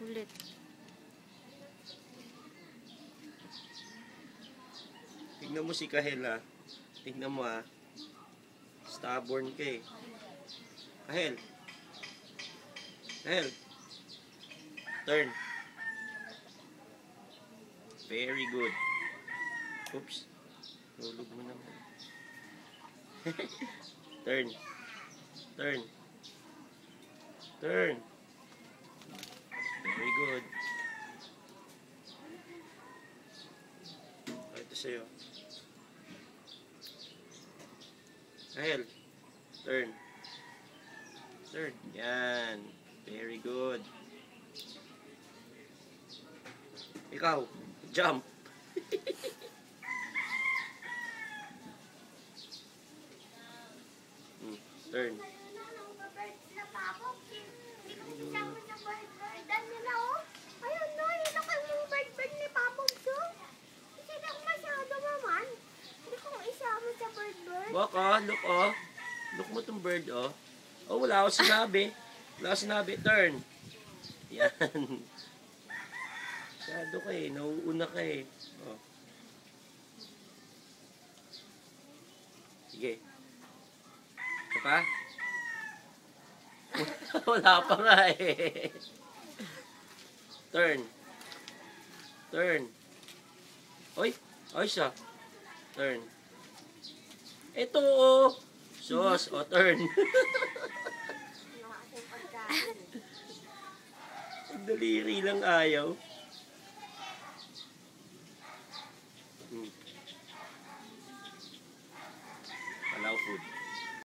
Ulit. Tignan mo si Kahel ah. Tignan mo ah. Stubborn ka eh. Kahel. Kahel. Turn. Very good. Oops. Tulog mo naman. Turn. Turn. Turn. Very good. Ito sa'yo. Kahel. Turn. Turn. Yan. Very good. Ikaw. Jump. Turn. Baka, look oh. Look mo tong bird oh. Oh, wala akong sinabi. Wala akong sinabi. Turn. Yan. Masyado ka eh. Nauuna ka eh. Oh. Sige. Ito pa? Wala pa nga eh. Turn. Turn. Oy. Oy siya. Turn. Ito oh. Sos. O, turn. Daliri lang ayaw.